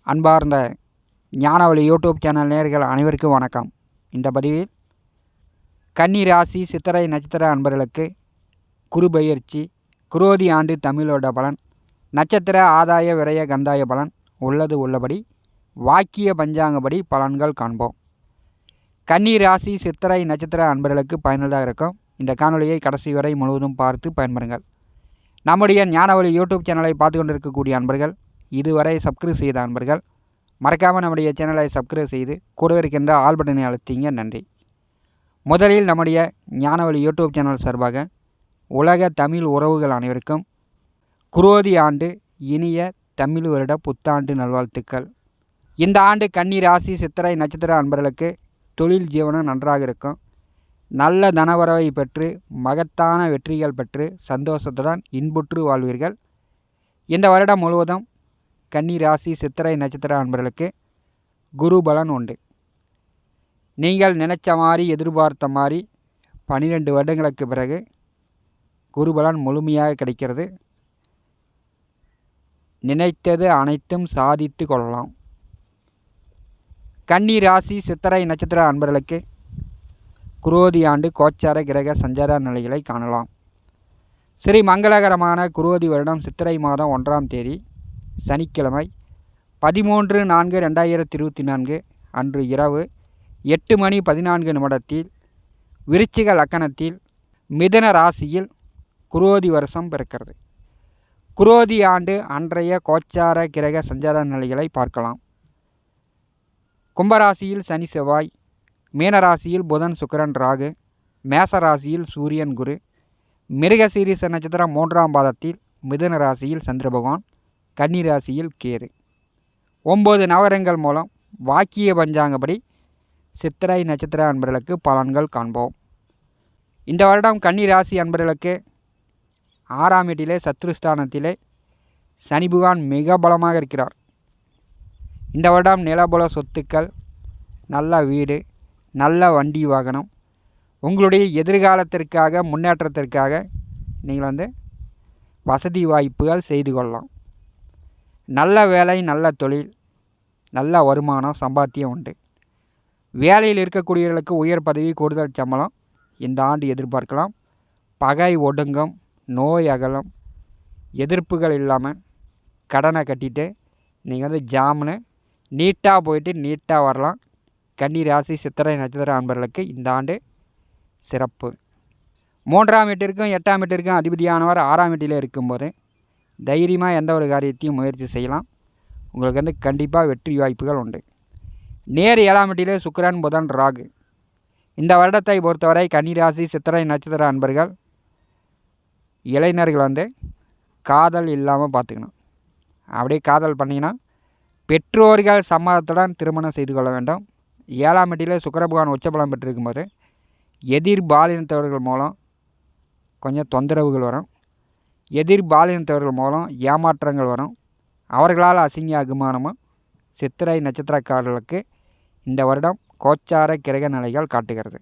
அன்பார்ந்த ஞானவழி YouTube channel நேயர்கள் அனைவருக்கும் வணக்கம். இந்த பதிவில் கன்னி ராசி சித்திரை நட்சத்திர அன்பர்களுக்கு குரு பெயர்ச்சி, குரோதி ஆண்டு தமிழோட பலன், நட்சத்திர ஆதாய விரய கந்தாய பலன் உள்ளபடி வாக்கிய பஞ்சாங்கப்படி பலன்கள் காண்போம். கன்னி ராசி சித்திரை நட்சத்திர அன்பர்களுக்கு பயனுள்ளதாக இருக்கும். இந்த காணொலியை கடைசி வரை முழுவதும் பார்த்து பயன்பெறுங்கள். நம்முடைய ஞானவழி யூடியூப் சேனலை பார்த்து கொண்டிருக்கக்கூடிய அன்பர்கள், இதுவரை சப்ஸ்கிரைப் செய்த அன்பர்கள் மறக்காமல் நம்முடைய சேனலை சப்ஸ்கிரைப் செய்து கூட இருக்கின்ற ஆல் பட்டனை அழுத்திங்க. நன்றி. முதலில் நம்முடைய ஞானவழி யூடியூப் சேனல் சார்பாக உலக தமிழ் உறவுகள் அனைவருக்கும் குரோதி ஆண்டு இனிய தமிழ் வருட புத்தாண்டு நல்வாழ்த்துக்கள். இந்த ஆண்டு கன்னி ராசி சித்திரை நட்சத்திர அன்பர்களுக்கு தொழில் ஜீவனம் நன்றாக இருக்கும். நல்ல தனவரவை பெற்று மகத்தான வெற்றிகள் பெற்று சந்தோஷத்துடன் இன்புற்று வாழ்வீர்கள். இந்த வருடம் முழுவதும் கன்னி ராசி சித்திரை நட்சத்திர அன்பர்களுக்கு குரு பலன் உண்டு. நீங்கள் நினைச்ச மாதிரி எதிர்பார்த்த மாதிரி 12 வருடங்களுக்கு பிறகு குரு பலன் முழுமையாக கிடைக்கிறது. நினைத்தது அனைத்தும் சாதித்து கொள்ளலாம். கன்னி ராசி சித்திரை நட்சத்திர அன்பர்களுக்கு குரோதி ஆண்டு கோச்சார கிரக சஞ்சார நிலைகளை காணலாம். ஸ்ரீ மங்களகரமான குரோதி வருடம் சித்திரை மாதம் 1ஆம் தேதி சனிக்கிழமை 13/4/2024 அன்று இரவு 8:14 விருச்சிக லக்கணத்தில் மிதுன ராசியில் குரோதி வருஷம் பிறக்கிறது. குரோதி ஆண்டு அன்றைய கோச்சார கிரக சஞ்சார நிலைகளை பார்க்கலாம். கும்பராசியில் சனி செவ்வாய், மீனராசியில் புதன் சுக்கிரன் ராகு, மேசராசியில் சூரியன் குரு, மிருகசீரிஷ நட்சத்திரம் 3ஆம் பாதத்தில் மிதுன ராசியில் சந்திர பகவான், கன்னி ராசியில் கேது. 9 நவரங்கள் மூலம் வாக்கிய பஞ்சாங்கப்படி சித்திரை நட்சத்திர அன்பர்களுக்கு பலன்கள் காண்போம். இந்த வருடம் கன்னி ராசி அன்பர்களுக்கு 6ஆம் வீட்டிலே சத்ருஸ்தானத்திலே சனி பகவான் மிக பலமாக இருக்கிறார். இந்த வருடம் நிலபுல சொத்துக்கள், நல்ல வீடு, நல்ல வண்டி வாகனம், உங்களுடைய எதிர்காலத்திற்காக முன்னேற்றத்திற்காக நீங்கள் வசதி வாய்ப்புகள் செய்து கொள்ளலாம். நல்ல வேலை, நல்ல தொழில், நல்ல வருமானம், சம்பாத்தியம் உண்டு. வேலையில் இருக்கக்கூடியவர்களுக்கு உயர் பதவி, கூடுதல் சம்பளம் இந்த ஆண்டு எதிர்பார்க்கலாம். பகை ஒடுங்கம், நோய் அகலம், எதிர்ப்புகள் இல்லாமல் கடனை கட்டிட்டு நீங்கள் ஜாமுன்னு நீட்டாக போயிட்டு நீட்டாக வரலாம். கன்னி ராசி சித்திரை நட்சத்திர அன்பர்களுக்கு இந்த ஆண்டு சிறப்பு. 3ஆம் வீட்டிற்கும் 8ஆம் வீட்டிற்கும் அதிபதியானவர் 6ஆம் வீட்டில் இருக்கும்போது தைரியமாக எந்த ஒரு காரியத்தையும் முயற்சி செய்யலாம். உங்களுக்கு கண்டிப்பாக வெற்றி வாய்ப்புகள் உண்டு. நேர் 7ஆம் வீட்டிலே சுக்கிரன் புதன் ராகு. இந்த வருடத்தை பொறுத்தவரை கன்னிராசி சித்திரை நட்சத்திர அன்பர்கள் இளைஞர்கள் காதல் இல்லாமல் பார்த்துக்கணும். அப்படியே காதல் பண்ணிங்கன்னா பெற்றோர்கள் சம்மதத்துடன் திருமணம் செய்து கொள்ள வேண்டும். 7ஆம் வீட்டிலே சுக்கிர பகவான் உச்சபலம் பெற்றிருக்கும்போது எதிர்பாலினத்தவர்கள் மூலம் கொஞ்சம் தொந்தரவுகள் வரும். எதிர்பாலினத்தவர்கள் மூலம் ஏமாற்றங்கள் வரும். அவர்களால் அசிங்க அகுமானமும் சித்திரை நட்சத்திரக்காரர்களுக்கு இந்த வருடம் கோச்சார கிரக நிலைகள் காட்டுகிறது.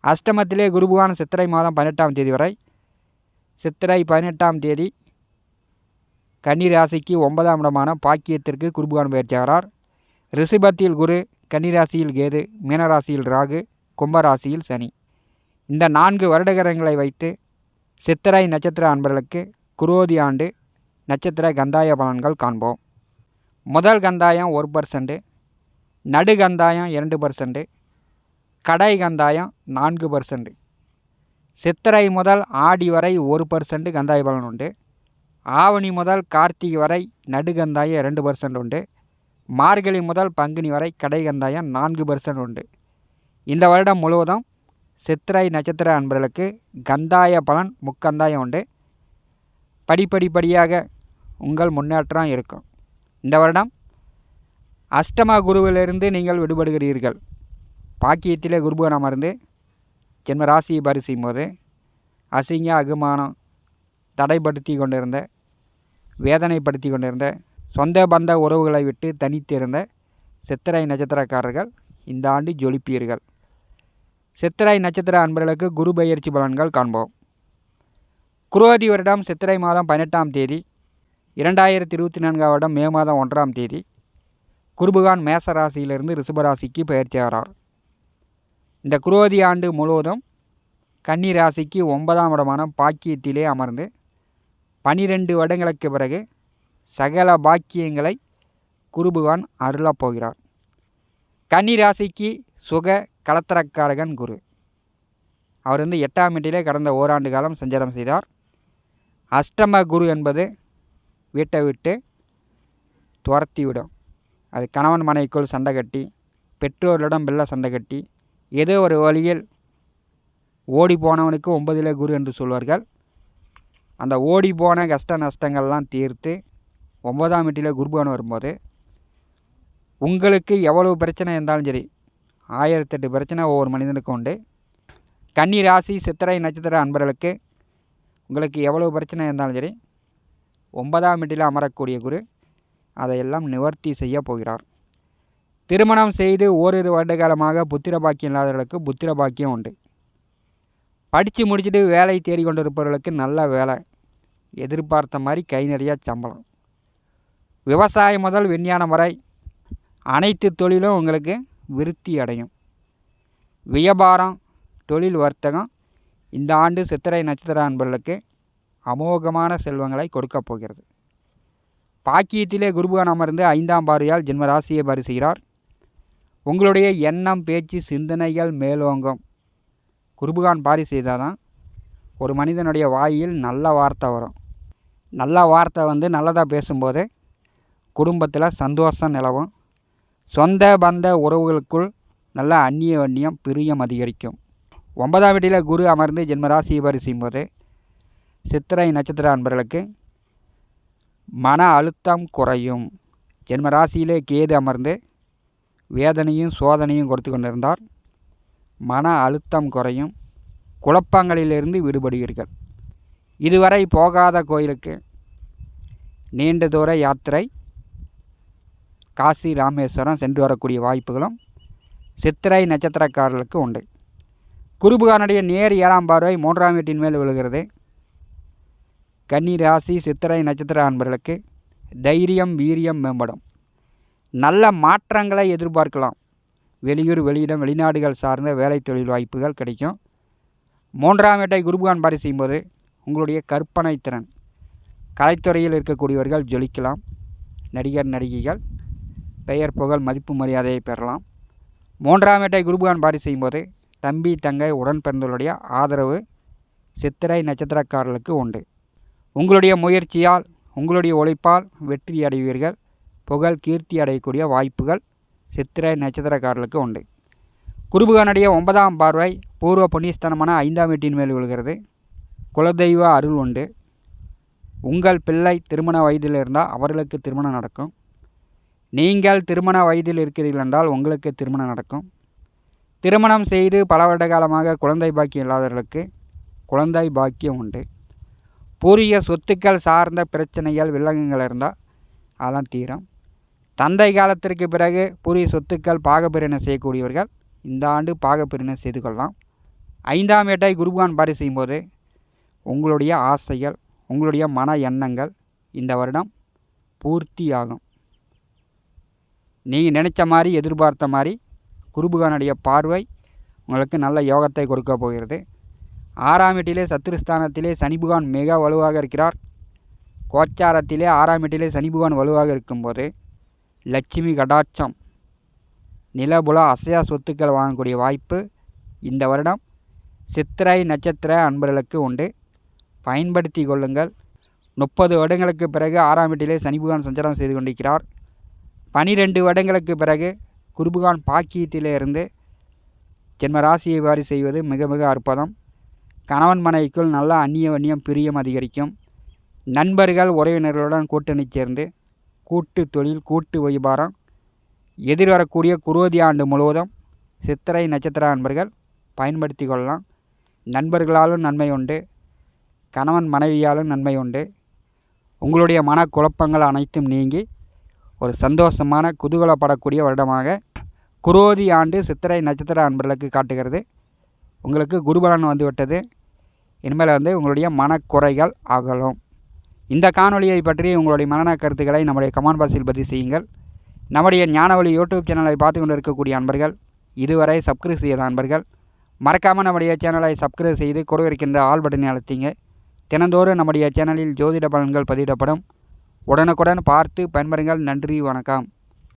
அஷ்டமத்திலே குரு பகவான் சித்திரை மாதம் 18ஆம் தேதி வரை, சித்திரை 18ஆம் தேதி கன்னி ராசிக்கு 9ஆம் இடமான பாக்கியத்திற்கு குரு பகவான் பயிற்சியாகிறார். ரிஷபத்தில் குரு, கன்னிராசியில் கேது, மீனராசியில் ராகு, கும்பராசியில் சனி. இந்த 4 வருடகரங்களை வைத்து சித்திரை நட்சத்திர அன்பர்களுக்கு குரோதி ஆண்டு நட்சத்திர கந்தாய பலன்கள் காண்போம். முதல் கந்தாயம் 1%, நடு கந்தாயம் 2%, கடை கந்தாயம் 4%. சித்திரை முதல் ஆடி வரை 1% கந்தாய பலன் உண்டு. ஆவணி முதல் கார்த்திகை வரை நடு கந்தாயம் 2% உண்டு. மார்கழி முதல் பங்குனி வரை கடை கந்தாயம் 4% உண்டு. இந்த வருடம் முழுவதும் சித்திரை நட்சத்திர அன்பர்களுக்கு கந்தாய பலன் முக்கந்தாயம் உண்டு. படிப்படியாக உங்கள் முன்னேற்றம் இருக்கும். இந்த வருடம் அஷ்டம குருவிலிருந்து நீங்கள் விடுபடுகிறீர்கள். பாக்கியத்திலே குருபகன் அமர்ந்து ஜென்ம ராசியை பரிசீலிக்கும் போது அசிங்க அகுமானம் தடைப்படுத்தி கொண்டிருந்த, வேதனைப்படுத்தி கொண்டிருந்த, சொந்த பந்த உறவுகளை விட்டு தனித்திருந்த சித்திரை நட்சத்திரக்காரர்கள் இந்த ஆண்டு ஜொலிப்பீர்கள். சித்திரை நட்சத்திர அன்பர்களுக்கு குரு பெயர்ச்சி பலன்கள் காண்போம். குரோதி வருடம் சித்திரை மாதம் 18ஆம் தேதி, 2024 வருடம் மே மாதம் 1ஆம் தேதி குருபகான் மேச ராசியிலிருந்து ரிஷபராசிக்கு பயிற்சியாகிறார். இந்த குரோதி ஆண்டு முழுவதும் கன்னி ராசிக்கு 9ஆம் இடமான பாக்கியத்திலே அமர்ந்து 12 வருடங்களுக்கு பிறகு சகல பாக்கியங்களை குருபகான் அருளப் போகிறார். கன்னி ராசிக்கு சுக கலத்திரக்காரகன் குரு. அவர் 8ஆம் வீட்டிலே கடந்த ஓராண்டு காலம் சஞ்சாரம் செய்தார். அஷ்டம குரு என்பது வீட்டை விட்டு துரத்தி விடும். அது கணவன் மனைவிக்குள் சண்டை கட்டி, பெற்றோர்களிடம் பிள்ளை சண்டை கட்டி, ஏதோ ஒரு வழியில் ஓடி போனவனுக்கு 9ல் குரு என்று சொல்வார்கள். அந்த ஓடி போன கஷ்ட நஷ்டங்கள்லாம் தீர்த்து 9ஆம் வீட்டில் குருபகான் வரும்போது உங்களுக்கு எவ்வளவு பிரச்சனை இருந்தாலும் சரி, 1008 பிரச்சனை ஒவ்வொரு மனிதனுக்கும் உண்டு. கன்னி ராசி சித்திரை நட்சத்திர அன்பர்களுக்கு உங்களுக்கு எவ்வளவு பிரச்சனை இருந்தாலும் சரி, 9ஆம் வீட்டில் அமரக்கூடிய குரு அதையெல்லாம் நிவர்த்தி செய்ய போகிறார். திருமணம் செய்து ஓரிரு வருட காலமாக புத்திர பாக்கியம் இல்லாதவர்களுக்கு புத்திர பாக்கியம் உண்டு. படித்து முடிச்சுட்டு வேலை தேடிக்கொண்டிருப்பவர்களுக்கு நல்ல வேலை, எதிர்பார்த்த மாதிரி கை நிறைய சம்பளம். விவசாயம் முதல் விஞ்ஞானம் வரை அனைத்து தொழிலும் உங்களுக்கு விருத்தி அடையும். வியாபாரம், தொழில், வர்த்தகம் இந்த ஆண்டு சித்திரை நட்சத்திர அன்பர்களுக்கு அமோகமான செல்வங்களை கொடுக்கப் போகிறது. பாக்கியத்திலே குருபகான் அமர்ந்து 5ஆம் பார்வையால் ஜென்ம ராசியை பரிசுகிறார். உங்களுடைய எண்ணம், பேச்சு, சிந்தனைகள் மேலோங்கும். குருபகான் பாரி செய்தால் தான் ஒரு மனிதனுடைய வாயில் நல்ல வார்த்தை வரும். நல்ல வார்த்தை நல்லதாக பேசும்போது குடும்பத்தில் சந்தோஷம் நிலவும். சொந்த பந்த உறவுகளுக்குள் நல்ல அந்நிய வண்ணியம், பிரியம் அதிகரிக்கும். 9ஆம் வீட்டில் குரு அமர்ந்து ஜென்மராசியை பரிசும் போது சித்திரை நட்சத்திர அன்பர்களுக்கு மன அழுத்தம் குறையும். ஜென்மராசியிலே கேது அமர்ந்து வேதனையும் சோதனையும் கொடுத்து கொண்டிருந்தார். மன அழுத்தம் குறையும். குழப்பங்களிலிருந்து விடுபடுவீர்கள். இதுவரை போகாத கோயிலுக்கு நீண்ட தூர யாத்திரை, காசி, ராமேஸ்வரம் சென்று வரக்கூடிய வாய்ப்புகளும் சித்திரை நட்சத்திரக்காரர்களுக்கு உண்டு. குருபகானுடைய நேர் 7ஆம் பார்வை 3ஆம் வீட்டின் மேல் விழுகிறது. கன்னி ராசி சித்திரை நட்சத்திர அன்பர்களுக்கு தைரியம், வீரியம் மேம்படும். நல்ல மாற்றங்களை எதிர்பார்க்கலாம். வெளியூர், வெளியிடம், வெளிநாடுகள் சார்ந்த வேலை தொழில் வாய்ப்புகள் கிடைக்கும். 3ஆம் வீட்டை குருபகான் பாரி செய்யும்போது உங்களுடைய கற்பனை திறன், கலைத்துறையில் இருக்கக்கூடியவர்கள் ஜொலிக்கலாம். நடிகர், நடிகைகள் பெயர், புகழ், மதிப்பு, மரியாதையை பெறலாம். 3ஆம் வீட்டை குருபகான் பாரி செய்யும்போது தம்பி, தங்கை, உடன் பிறந்தவர்களுடைய ஆதரவு சித்திரை நட்சத்திரக்காரர்களுக்கு உண்டு. உங்களுடைய முயற்சியால், உங்களுடைய உழைப்பால் வெற்றி அடைவீர்கள். புகழ், கீர்த்தி அடையக்கூடிய வாய்ப்புகள் சித்திரை நட்சத்திரக்காரர்களுக்கு உண்டு. குருபகானுடைய 9ஆம் பார்வை பூர்வ புண்ணியஸ்தானமான 5ஆம் வீட்டின் மேல் விழுகிறது. குலதெய்வ அருள் உண்டு. உங்கள் பிள்ளை திருமண வயதில் இருந்தால் அவர்களுக்கு திருமணம் நடக்கும். நீங்கள் திருமண வயதில் இருக்கிறீர்கள் என்றால் உங்களுக்கு திருமணம் நடக்கும். திருமணம் செய்து பல வருட காலமாக குழந்தை பாக்கியம் இல்லாதவர்களுக்கு குழந்தை பாக்கியம் உண்டு. பூர்வீக சொத்துக்கள் சார்ந்த பிரச்சனைகள், வில்லங்கங்கள் இருந்தால் அதெல்லாம் தீரும். தந்தை காலத்திற்கு பிறகு பூர்வீக சொத்துக்கள் பாகப்பிரிவினை செய்யக்கூடியவர்கள் இந்த ஆண்டு பாகப்பிரிவினை செய்து கொள்ளலாம். 5ஆம் வீட்டை குருபகான் பாரி செய்யும்போது உங்களுடைய ஆசைகள், உங்களுடைய மன எண்ணங்கள் இந்த வருடம் பூர்த்தி ஆகும். நீங்கள் நினச்ச மாதிரி, எதிர்பார்த்த மாதிரி குருபகானுடைய பார்வை உங்களுக்கு நல்ல யோகத்தை கொடுக்க போகிறது. 6ஆம் வீட்டிலே சத்துருஸ்தானத்திலே சனி பகவான் மிக வலுவாக இருக்கிறார். கோச்சாரத்திலே 6ஆம் வீட்டிலே சனி பகவான் வலுவாக இருக்கும்போது லட்சுமி கடாட்சம், நிலபுல அசையா சொத்துக்கள் வாங்கக்கூடிய வாய்ப்பு இந்த வருடம் சித்திரை நட்சத்திர அன்பர்களுக்கு உண்டு. பயன்படுத்தி கொள்ளுங்கள். 30 வருடங்களுக்கு பிறகு 6ஆம் வீட்டிலே சனி பகவான் சஞ்சாரம் செய்து கொண்டிருக்கிறார். 12 வருடங்களுக்கு பிறகு குருபகான் பாக்கியத்திலே இருந்து ஜென்ம ராசியை வாரி செய்வது மிக மிக அற்புதம். கணவன் மனைவிக்குள் நல்ல அந்நிய வண்ணியம், பிரியம் அதிகரிக்கும். நண்பர்கள், உறவினர்களுடன் கூட்டணி சேர்ந்து கூட்டு தொழில், கூட்டு வியாபாரம் எதிர்வரக்கூடிய குரோதி ஆண்டு முழுவதும் சித்திரை நட்சத்திர அன்பர்கள் பயன்படுத்தி கொள்ளலாம். நண்பர்களாலும் நன்மை உண்டு. கணவன் மனைவியாலும் நன்மை உண்டு. உங்களுடைய மனக்குழப்பங்கள் அனைத்தும் நீங்கி ஒரு சந்தோஷமான, குதூகலப்படக்கூடிய வருடமாக குரோதி ஆண்டு சித்திரை நட்சத்திர அன்பர்களுக்கு காட்டுகிறது. உங்களுக்கு குருபலன் வந்துவிட்டது. இனிமேல் உங்களுடைய மனக்குறைகள் அகலும். இந்த காணொலியை பற்றி உங்களுடைய மனநல கருத்துக்களை நம்முடைய கமெண்ட் பாக்ஸில் பதிவு செய்யுங்கள். நம்முடைய ஞானவழி யூடியூப் சேனலை பார்த்து கொண்டு இருக்கக்கூடிய அன்பர்கள், இதுவரை சப்ஸ்கிரைப் செய்த அன்பர்கள் மறக்காமல் நம்முடைய சேனலை சப்ஸ்கிரைப் செய்து கூட இருக்கின்ற ஆல் பட்டனை அழுத்திங்க. தினந்தோறும் நம்முடைய சேனலில் ஜோதிட பலன்கள் பதிவிடப்படும். உடனுக்குடன் பார்த்து பயன்பெறுங்கள். நன்றி, வணக்கம்.